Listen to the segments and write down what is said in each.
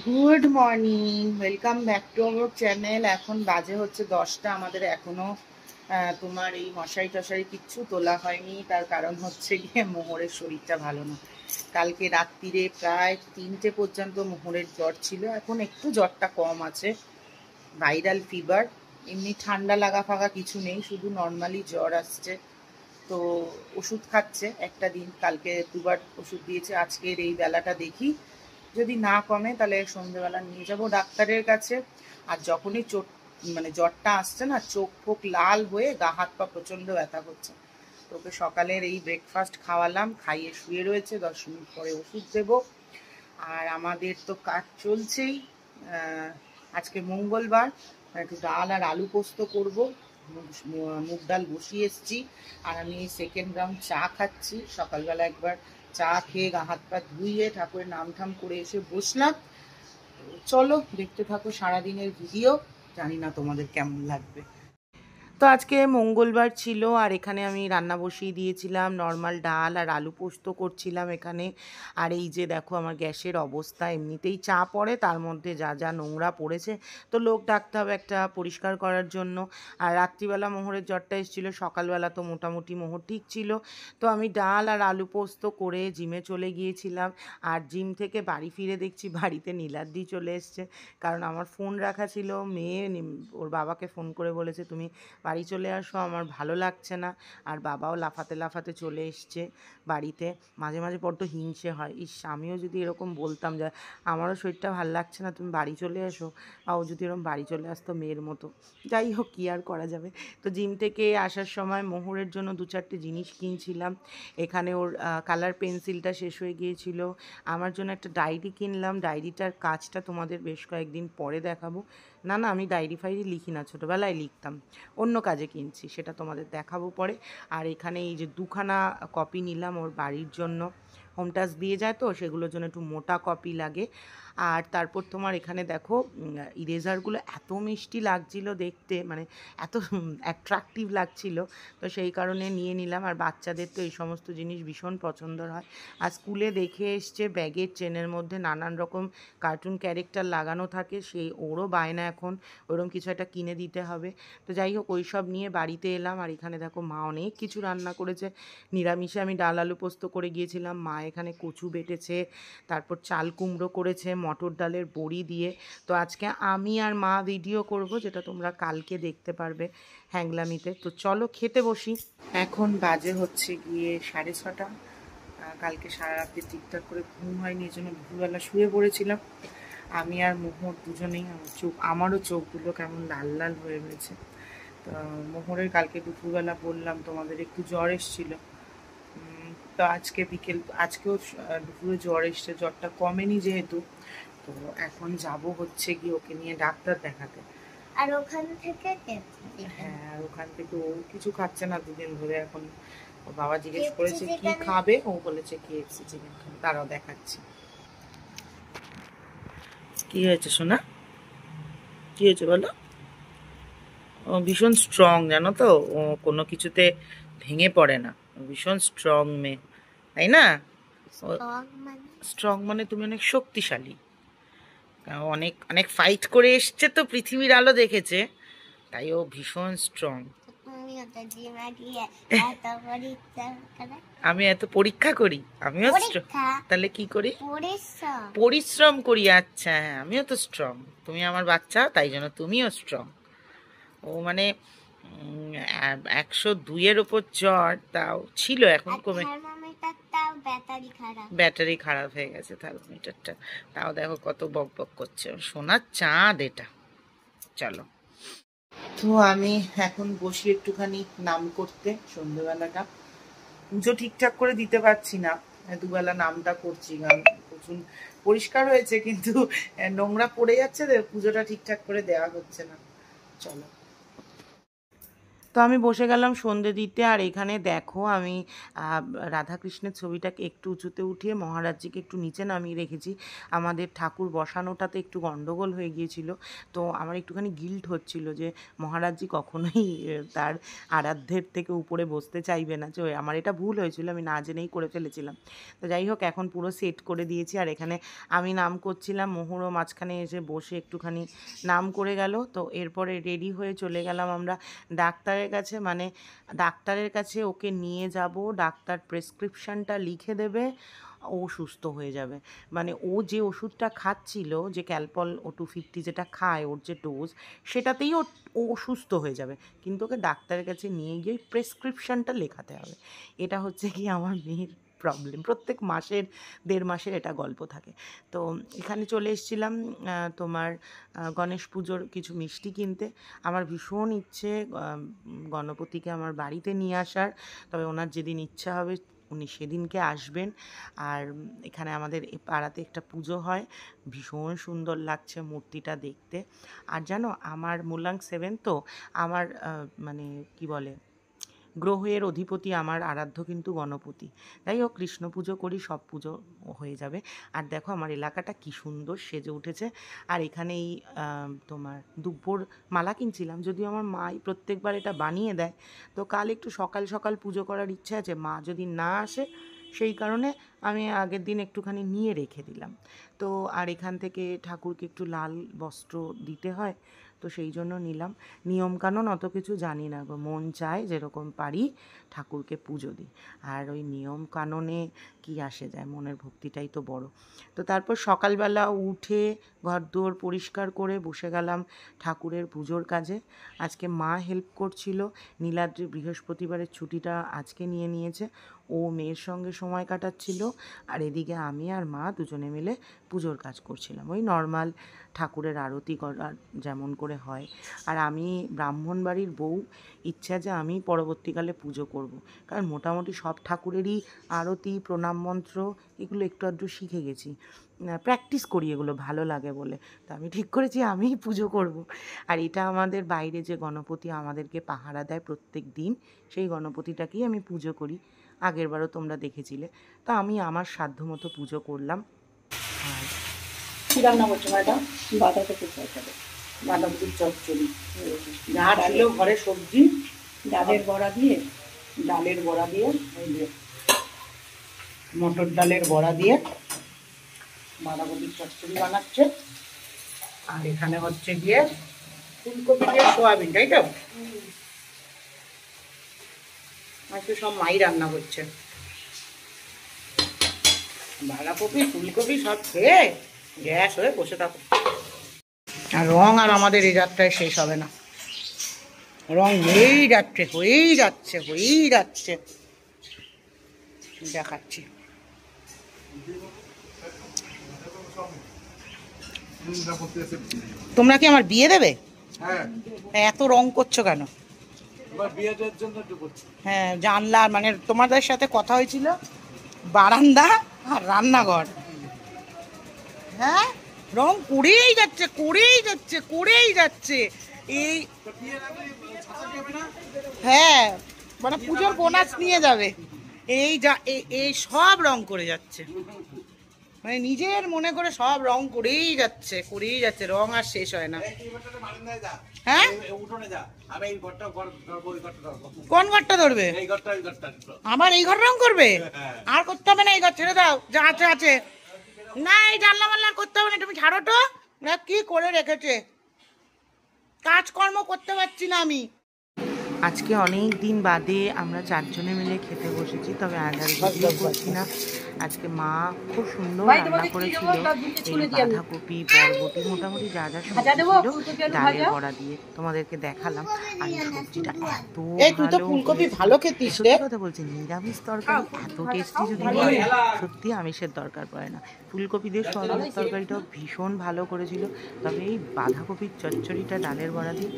Good morning, welcome back to our channel. এখন বাজে হচ্ছে 10টা। আমাদের এখনো তোমার এই মশারি টশারি কিচ্ছু তোলা হয়নি। তার কারণ হচ্ছে গিয়ে মোহরের শরীরটা ভালো না। কালকে রাত্রিরে প্রায় 3টে পর্যন্ত মোহরের জ্বর ছিল। এখন একটু জ্বরটা কম আছে, ভাইরাল ফিভার। এমনি ঠান্ডা লাগা ফাগা কিছু নেই, শুধু নর্মালি জ্বর আসছে। তো ওষুধ খাচ্ছে একটা দিন, কালকে দুবার ওষুধ দিয়েছে। আজকের এই বেলাটা দেখি, যদি না কমে তাহলে সন্ধ্যেবেলা নিয়ে যাব ডাক্তারের কাছে। আর যখনই মানে জ্বরটা আসছে না, চোখ ফোক লাল হয়ে গা হাত পা প্রচণ্ড ব্যথা করছে। তোকে সকালের এই ব্রেকফাস্ট খাওয়ালাম, খাইয়ে শুয়ে রয়েছে, 10 মিনিট পরে ওষুধ দেবো। আর আমাদের তো কাজ চলছেই। আজকে মঙ্গলবার, একটু ডাল আর আলু পোস্ত করবো। মুগ ডাল বসিয়ে এসছি। আর আমি এই সেকেন্ড রাউন্ড চা খাচ্ছি। সকালবেলা একবার চা খেয়ে গা হাত পা ধুইয়ে ঠাকুরের নাম ঠাম করে এসে বসলাম। চলো দেখতে থাকো সারাদিনের ভিডিও, জানি না তোমাদের কেমন লাগবে। তো আজকে মঙ্গলবার ছিল, আর এখানে আমি রান্না বসিয়ে দিয়েছিলাম। নর্মাল ডাল আর আলু পোস্ত করছিলাম এখানে। আর এই যে দেখো আমার গ্যাসের অবস্থা, এমনিতেই চা পড়ে, তার মধ্যে যা যা নোংরা পড়েছে, তো লোক ডাকতে হবে একটা পরিষ্কার করার জন্য। আর রাত্রিবেলা মোহরের জ্বরটা এসেছিলো, সকালবেলা তো মোটামুটি মোহর ঠিক ছিল। তো আমি ডাল আর আলু পোস্ত করে জিমে চলে গিয়েছিলাম। আর জিম থেকে বাড়ি ফিরে দেখছি বাড়িতে নীলাদ্রি চলে এসছে। কারণ আমার ফোন রাখা ছিল, মেয়ে ওর বাবাকে ফোন করে বলেছে তুমি বাড়ি চলে আসো, আমার ভালো লাগছে না। আর বাবাও লাফাতে লাফাতে চলে এসছে বাড়িতে। মাঝে মাঝে বড্ড হিংসে হয়, ইস আমিও যদি এরকম বলতাম যে আমারও শরীরটা ভালো লাগছে না, তুমি বাড়ি চলে এসো, আর ও যদি এরকম বাড়ি চলে আসতো মেয়ের মতো। যাই হোক, কী আর করা যাবে। তো জিম থেকে আসার সময় মোহরের জন্য 2-4টে জিনিস কিনছিলাম। এখানে ওর কালার পেন্সিলটা শেষ হয়ে গিয়েছিল, আমার জন্য একটা ডায়েরি কিনলাম। ডায়েরিটার কাজটা তোমাদের বেশ কয়েকদিন পরে দেখাবো। না না, আমি ডায়েরি ফাইরি লিখি না, ছোটোবেলায় লিখতাম, অন্য কাজে কিনছি, সেটা তোমাদের দেখাবো পরে। আর এখানে এই যে 2খানা কপি নিলাম ওর বাড়ির জন্য, হোম টাচ দিয়ে যায় তো, সেগুলোর জন্য একটু মোটা কপি লাগে। আর তারপর তোমার এখানে দেখো ইরেজারগুলো এত মিষ্টি লাগছিল দেখতে, মানে এত অ্যাট্রাকটিভ লাগছিল, তো সেই কারণে নিয়ে নিলাম। আর বাচ্চাদের তো এই সমস্ত জিনিস ভীষণ পছন্দর হয়। আর স্কুলে দেখে এসছে ব্যাগের চেনের মধ্যে নানান রকম কার্টুন ক্যারেক্টার লাগানো থাকে, সেই ওরও বায়না এখন ওরকম কিছু একটা কিনে দিতে হবে। তো যাই হোক, ওই সব নিয়ে বাড়িতে এলাম। আর এখানে দেখো মা অনেক কিছু রান্না করেছে। নিরামিষে আমি ডাল আলু পোস্ত করে গিয়েছিলাম, মা এখানে কচু বেটেছে, তারপর চাল কুমড়ো করেছে মটর ডালের বড়ি দিয়ে। তো আজকে আমি আর মা ভিডিও করব, যেটা তোমরা কালকে দেখতে পারবে হ্যাংলামিতে। তো চলো খেতে বসি। এখন বাজে হচ্ছে গিয়ে 6:30। কালকে সারা রাতে ঠিকঠাক করে ঘুম হয়নি, এই জন্য দুপুরবেলা শুয়ে পড়েছিলাম। আমি আর মোহর দুজনেই, আমারও চোখগুলো কেমন লাল লাল হয়ে রয়েছে। তো মোহরের কালকে দুপুরবেলা বললাম তোমাদের একটু জ্বর এসেছিল। তো আজকেও দুপুরে জ্বর এসছে, জ্বরটা কমেনি যেহেতু। তো এখন যাব হচ্ছে গিয়ে ওকে নিয়ে ডাক্তার দেখাতে। আর ওখান থেকে হ্যাঁ, আর ওখান থেকে ও কিছু খাচ্ছে না 2 দিন ধরে। এখন ওর বাবা জিজ্ঞেস করেছে কি খাবে, ও বলেছে KFC চিকেন খাবে। তারাও দেখাচ্ছি। কি হয়েছে সোনা, কি হয়েছে বলো? ও ভীষণ স্ট্রং, জানো তো, ও কোনো কিছুতে ভেঙে পড়ে না, ভীষণ স্ট্রং মেয়ে, তাই না? স্ট্রং মানে তুমি অনেক শক্তিশালী। অনেক অনেক ফাইট করে এসছে তো, পৃথিবীর আলো দেখেছে, তাই ও ভীষণ স্ট্রং। আমি এত পরীক্ষা করি, আমিও স্ট্রং। তাহলে কি করি? পরিশ্রম করি। আচ্ছা হ্যাঁ, আমিও তো স্ট্রং। তুমি আমার বাচ্চা, তাই জন্য তুমিও স্ট্রং। ও মানে 102-এর ওপর জ্বর, তাও ছিল, এখন কমে। ব্যাটারি খারাপ হয়ে গেছে থার্মোমিটারটা। তাও দেখো কত বক বক করছে, সোনার চাঁদ এটা। চলো, তো আমি এখন বসি একটুখানি নাম করতে। সন্ধ্যেবেলাটা পুজো ঠিকঠাক করে দিতে পারছি না, দুবেলা নামটা করছি, গান প্রচুর পরিষ্কার হয়েছে কিন্তু নোংরা পড়ে যাচ্ছে, পুজোটা ঠিকঠাক করে দেওয়া হচ্ছে না। চলো, তো তো আমি বসে গেলাম সন্ধে দিতে। আর এখানে দেখো আমি রাধাকৃষ্ণের ছবিটাকে একটু উঁচুতে উঠিয়ে মহারাজজিকে একটু নিচে নামিয়ে রেখেছি। আমাদের ঠাকুর বসানোটাতে একটু গন্ডগোল হয়ে গিয়েছিল, তো আমার একটুখানি গিল্ট হচ্ছিল যে মহারাজজি কখনোই তার আরাধ্যের থেকে উপরে বসতে চাইবে না, যে আমার এটা ভুল হয়েছিল, আমি না জেনেই করে ফেলেছিলাম। তো যাই হোক, এখন পুরো সেট করে দিয়েছি। আর এখানে আমি নাম করছিলাম, মোহরও মাঝখানে এসে বসে একটুখানি নাম করে গেল। তো এরপরে রেডি হয়ে চলে গেলাম আমরা ডাক্তারের কাছে, মানে ডাক্তারের কাছে ওকে নিয়ে যাব, ডাক্তার প্রেসক্রিপশানটা লিখে দেবে, ও সুস্থ হয়ে যাবে। মানে ও যে ওষুধটা খাচ্ছিল, যে ক্যালপল ও 250 যেটা খায়, ওর যে ডোজ, সেটাতেই ও সুস্থ হয়ে যাবে, কিন্তু ওকে ডাক্তারের কাছে নিয়ে গিয়ে প্রেসক্রিপশানটা লেখাতে হবে। এটা হচ্ছে কি আমার মেয়ের প্রবলেম, প্রত্যেক মাসের 1.5 মাসের এটা গল্প থাকে। তো এখানে চলে এসেছিলাম তোমার গণেশ পুজোর কিছু মিষ্টি কিনতে। আমার ভীষণ ইচ্ছে গণপতিকে আমার বাড়িতে নিয়ে আসার, তবে ওনার যেদিন ইচ্ছা হবে উনি সেদিনকে আসবেন। আর এখানে আমাদের পাড়াতে একটা পুজো হয়, ভীষণ সুন্দর লাগছে মূর্তিটা দেখতে। আর জানো, আমার মূলাং 7 তো আমার মানে কি বলে, গ্রহের অধিপতি আমার আরাধ্য কিন্তু গণপতি। যাই হোক, কৃষ্ণ পুজো করি, সব পুজো হয়ে যাবে। আর দেখো আমার এলাকাটা কি সুন্দর সেজে উঠেছে। আর এখানে এই তোমার দুব্বর মালা কিনছিলাম, যদিও আমার মাই প্রত্যেকবার এটা বানিয়ে দেয়। তো কাল একটু সকাল সকাল পুজো করার ইচ্ছা আছে, মা যদি না আসে সেই কারণে আমি আগের দিন একটুখানি নিয়ে রেখে দিলাম। তো আর এখান থেকে ঠাকুরকে একটু লাল বস্ত্র দিতে হয়, তো সেই জন্য নিলাম। নিয়মকানুন অত কিছু জানি না গো, মন চায় যেরকম পারি ঠাকুরকে পুজো দিই। আর ওই নিয়ম কানুনে কি আসে যায়, মনের ভক্তিটাই তো বড়। তো তারপর সকালবেলা উঠে ঘরদোর পরিষ্কার করে বসে গেলাম ঠাকুরের পুজোর কাজে। আজকে মা হেল্প করছিল, নীলাদ্রি বৃহস্পতিবারের ছুটিটা আজকে নিয়ে নিয়েছে, ও মেয়ের সঙ্গে সময় কাটাচ্ছিল। আর এদিকে আমি আর মা দুজনে মিলে পুজোর কাজ করছিলাম, ওই নর্মাল ঠাকুরের আরতি করার যেমন করে হয়। আর আমি ব্রাহ্মণ বাড়ির বউ, ইচ্ছা যে আমি পরবর্তীকালে পুজো করব, কারণ মোটামুটি সব ঠাকুরেরই আরতি, প্রণাম মন্ত্র এগুলো একটু আধটু শিখে গেছি, প্র্যাকটিস করি, এগুলো ভালো লাগে বলে। তো আমি ঠিক করেছি আমিই পুজো করব। আর এটা আমাদের বাইরে যে গণপতি আমাদেরকে পাহারা দেয় প্রত্যেক দিন, সেই গণপতিটাকেই আমি পুজো করি, আগেরবারও তোমরা দেখেছিলে। তো আমি আমার সাধ্যমতো পুজো করলাম। আর কী রান্না করছো ম্যাডাম? বাঁধাকপির তরকারি, বাঁধাকপির চচ্চড়ি, যা ছিল ঘরে সবজি, ডালের বড়া দিয়ে ডালের বড়া দিয়ে, ওই যে মটর ডালের বড়া দিয়ে বাঁধাকপির চচ্চড়ি বানাচ্ছে। আর এখানে হচ্ছে গিয়ে ফুলকপি দিয়ে সোয়াবিন, তাই তো? আজকে সব মাই রান্না করছে, বাঁধাকপি ফুলকপি সব খেয়ে গ্যাস হয়ে বসে থাকো। আর রং আর আমাদের এই যাত্রায় শেষ হবে না, রং হয়েই যাচ্ছে হয়েই যাচ্ছে হয়েই যাচ্ছে, দেখাচ্ছি। তোমরা কি আমার বিয়ে দেবে? এত রং করছো কেন? হ্যাঁ, জানলা মানে তোমাদের সাথে কথা হয়েছিল, বারান্দা আর রান্নাঘর, হ্যাঁ রং করেই যাচ্ছে করেই যাচ্ছে করেই যাচ্ছে। এই হ্যাঁ, মানে পুজোর বোনাস নিয়ে যাবে, এই যা এই সব রং করে যাচ্ছে, মানে নিজের মনে করে সব রং করেই যাচ্ছে, রং আর শেষ হয় না। হ্যাঁ, কোন ঘরটা ধরবে? আবার এই ঘর রং করবে? আর করতে হবে না, এই ঘর ছেড়ে দাও, যা আছে আছে। না, এই জানলা মাল্লা করতে হবে না, তুমি ছাড়ো তো। কি করে রেখেছে, কাজকর্ম করতে পারছি না আমি। আজকে অনেক দিন বাদে আমরা 4 জনে মিলে খেতে বসেছি, তবে আজ আর ভিডিও করছি না। আজকে মা খুব সুন্দর রান্না করেছিল, এই বাঁধাকপি, বরবটি, মোটামুটি যা যা সবজি ছিল ডালের বড়া দিয়ে তোমাদেরকে দেখালাম। আর এই সবজিটা এত ফুলকপি ভালো খেতিস রে, কথা বলছি, নিরামিষ তরকারি এত টেস্টি যদি হয়, সত্যি আমিষের দরকার পড়ে না। ফুলকপি দিয়ে সয়াবিনের তরকারিটাও ভীষণ ভালো করেছিল, তবে এই বাঁধাকপির চচ্চড়িটা ডালের বড়া দিয়ে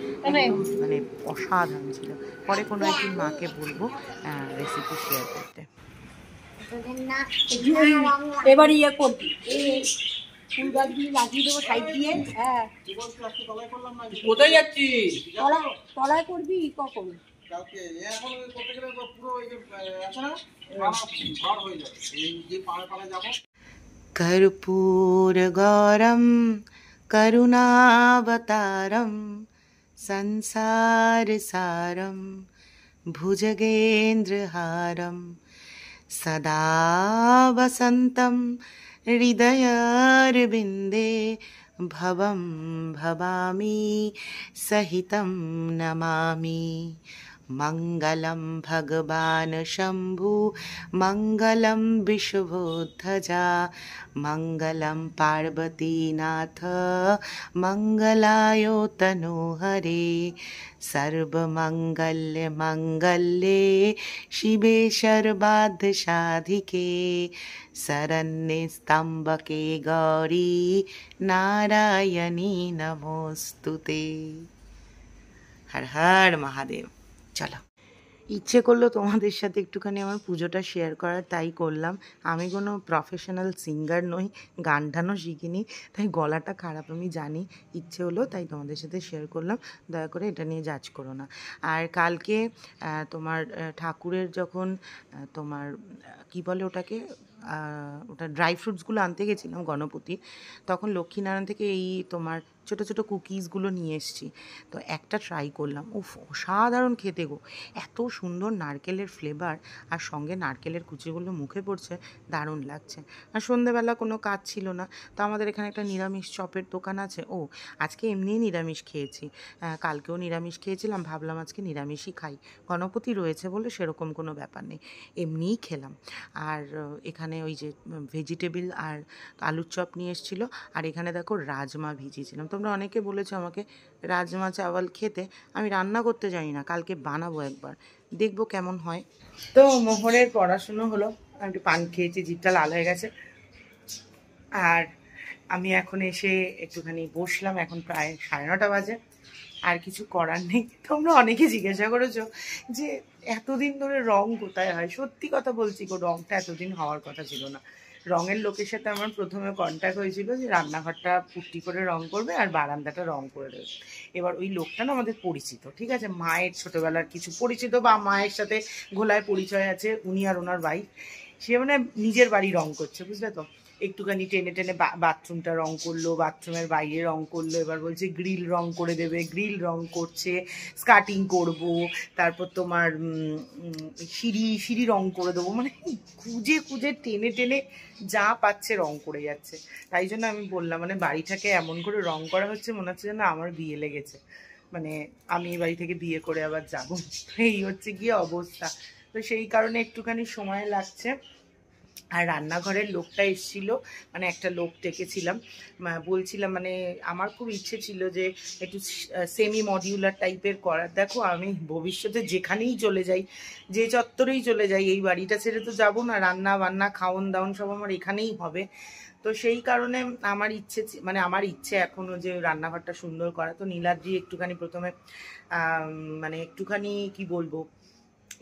মানে অসাধারণ ছিল। পরে কোনো একদিন মাকে বলবো রেসিপি শেয়ার করতে। এবার ইয়ে করবি, ফুল গাছগুলি লাগিয়ে দেবো সাইড দিয়ে। হ্যাঁ, কোথায় যাচ্ছিস? তলায় করবি কখন? कर्पूर गौरम करुणावतारम संसार सारम भुजगेन्द्रहारम सदा वसन्तं हृदयारविन्दे भवं भवामि सहितं नमामि मङ्गलं भगवान् शम्भु मङ्गलं विश्वोत्थजा मङ्गलं पार्वतीनाथ मङ्गलायो तनोहरे सर्वमङ्गल्यमङ्गल्ये शिवे सर्वार्थसाधिके शरण्ये त्र्यम्बके गौरी नारायणी नमोस्तुते। हर हर महादेव। চলো, ইচ্ছে করলো তোমাদের সাথে একটুখানি আমার পুজোটা শেয়ার করার, তাই করলাম। আমি কোনো প্রফেশনাল সিঙ্গার নই, গান টানও শিখিনি, তাই গলাটা খারাপ আমি জানি। ইচ্ছে হলো তাই তোমাদের সাথে শেয়ার করলাম, দয়া করে এটা নিয়ে জাজ করো না। আর কালকে তোমার ঠাকুরের যখন তোমার কি বলে ওটাকে, ওটা ড্রাই ফ্রুটসগুলো আনতে গেছিলাম গণপতি, তখন লক্ষ্মীনারায়ণ থেকে এই তোমার ছোটো ছোটো কুকিজগুলো নিয়ে এসেছি। তো একটা ট্রাই করলাম, উফ অসাধারণ খেতে গো, এত সুন্দর নারকেলের ফ্লেভার, আর সঙ্গে নারকেলের কুচিগুলো মুখে পড়ছে, দারুণ লাগছে। আর সন্ধেবেলা কোনো কাজ ছিল না, তো আমাদের এখানে একটা নিরামিষ চপের দোকান আছে। ও আজকে এমনিই নিরামিষ খেয়েছি, কালকেও নিরামিষ খেয়েছিলাম, ভাবলাম আজকে নিরামিষই খাই, গণপতি রয়েছে বলে সেরকম কোনো ব্যাপার নেই, এমনিই খেলাম। আর এখানে ওই যে ভেজিটেবল আর আলুর চপ নিয়ে এসেছিলো, আর এখানে দেখো রাজমা ভিজিয়েছিলাম। তোমরা অনেকে বলেছো আমাকে রাজমা চাওয়াল খেতে, আমি রান্না করতে জানি না, কালকে বানাবো একবার, দেখবো কেমন হয়। তো মোহরের পড়াশুনো হলো, আমি একটু পান খেয়েছি, জিভটা লাল হয়ে গেছে। আর আমি এখন এসে একটুখানি বসলাম, এখন প্রায় 9:30 বাজে, আর কিছু করার নেই। তোমরা অনেকে জিজ্ঞাসা করেছো যে এতদিন ধরে রং কোথায় হয়, সত্যি কথা বলছি গো, রংটা এতদিন হওয়ার কথা ছিল না। রঙের লোকের সাথে আমার প্রথমে কন্ট্যাক্ট হয়েছিল যে রান্নাঘরটা পুট্টি করে রং করবে আর বারান্দাটা রং করে দেবে। এবার ওই লোকটা না আমাদের পরিচিত, ঠিক আছে, মায়ের ছোটোবেলার কিছু পরিচিত বা মায়ের সাথে ঘোলায় পরিচয় আছে, উনি আর ওনার ভাই। সে মানে নিজের বাড়ি রং করছে, বুঝলে তো, একটুখানি টেনে টেনে বাথরুমটা রং করলো, বাথরুমের বাইরে রং করলো, এবার বলছে গ্রিল রং করে দেবে, গ্রিল রং করছে, স্কার্টিং করব, তারপর তোমার সিঁড়ি রং করে দেবো, মানে খুঁজে খুঁজে টেনে টেনে যা পাচ্ছে রং করে যাচ্ছে। তাই জন্য আমি বললাম, মানে বাড়িটাকে এমন করে রং করা হচ্ছে মনে হচ্ছে যেন আমার বিয়ে লেগেছে, মানে আমি এই বাড়ি থেকে বিয়ে করে আবার যাবো, এই হচ্ছে গিয়ে অবস্থা। তো সেই কারণে একটুখানি সময় লাগছে। আর রান্নাঘরের লোকটা এসেছিল, মানে একটা লোক ডেকেছিলাম, বলছিলাম মানে আমার খুব ইচ্ছে ছিল যে একটু সেমি মডিউলার টাইপের করার। দেখো আমি ভবিষ্যতে যেখানেই চলে যাই, যে চত্বরেই চলে যাই, এই বাড়িটা ছেড়ে তো যাবো না, রান্না বান্না খাওন দাওন সব আমার এখানেই হবে। তো সেই কারণে আমার ইচ্ছে, মানে আমার ইচ্ছে এখনও যে রান্নাঘরটা সুন্দর করা। তো নীলাদ্রি একটুখানি প্রথমে মানে একটুখানি কি বলবো,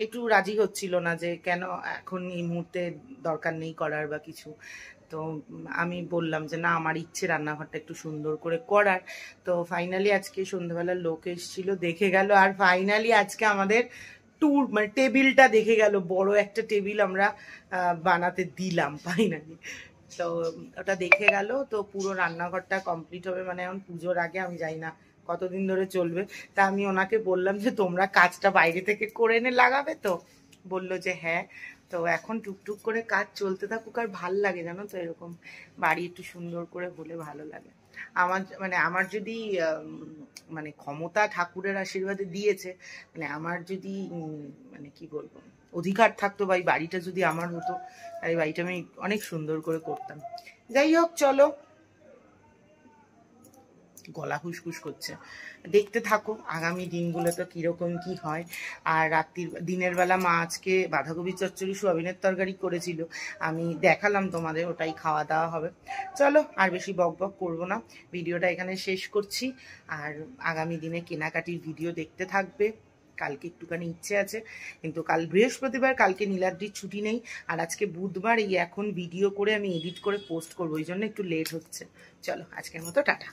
একটু রাজি হচ্ছিল না যে কেন এখন এই মুহূর্তে দরকার নেই করার বা কিছু। তো আমি বললাম যে না, আমার ইচ্ছে রান্নাঘরটা একটু সুন্দর করে করার। তো ফাইনালি আজকে সন্ধ্যাবেলার লোক এসেছিল, দেখে গেল, আর ফাইনালি আজকে আমাদের টুর মানে টেবিলটা দেখে গেল, বড় একটা টেবিল আমরা বানাতে দিলাম ফাইনালি। তো ওটা দেখে গেল, তো পুরো রান্নাঘরটা কমপ্লিট হবে, মানে এখন পুজোর আগে, আমি জানি না কতদিন ধরে চলবে। তা আমি ওনাকে বললাম যে তোমরা কাজটা বাইরে থেকে করে এনে লাগাবে, তো বললো যে হ্যাঁ। তো এখন টুকটুক করে কাজ চলতে থাকুক, আর ভাল লাগে জানো তো, এরকম বাড়ি একটু সুন্দর করে হলে ভালো লাগে। আমার যদি মানে ক্ষমতা ঠাকুরের আশীর্বাদে দিয়েছে, মানে আমার যদি মানে কি বলবো অধিকার থাকতো, বা এই বাড়িটা যদি আমার হতো, আর এই বাড়িটা আমি অনেক সুন্দর করে করতাম। যাই হোক, চলো, গলা হুসহুস করছে, দেখতে থাকো আগামী দিনগুলোতে কিরকম কি হয়। আর দিনের বেলা মা আজকে বাঁধাকপি চচ্চড়ি সোয়াবিনের তরকারি করেছিল, আমি দেখালাম তোমাদের, ওটাই খাওয়া দাওয়া হবে। চলো আর বেশি বক বক করবো না, ভিডিওটা এখানে শেষ করছি। আর আগামী দিনে কেনাকাটির ভিডিও দেখতে থাকবে। কালকে একটুখানি ইচ্ছে আছে, কিন্তু কাল বৃহস্পতিবার, কালকে নীলাদ্রির ছুটি নেই, আর আজকে বুধবার, এই এখন ভিডিও করে আমি এডিট করে পোস্ট করবো, ওই জন্য একটু লেট হচ্ছে। চলো আজকের মতো টাটা।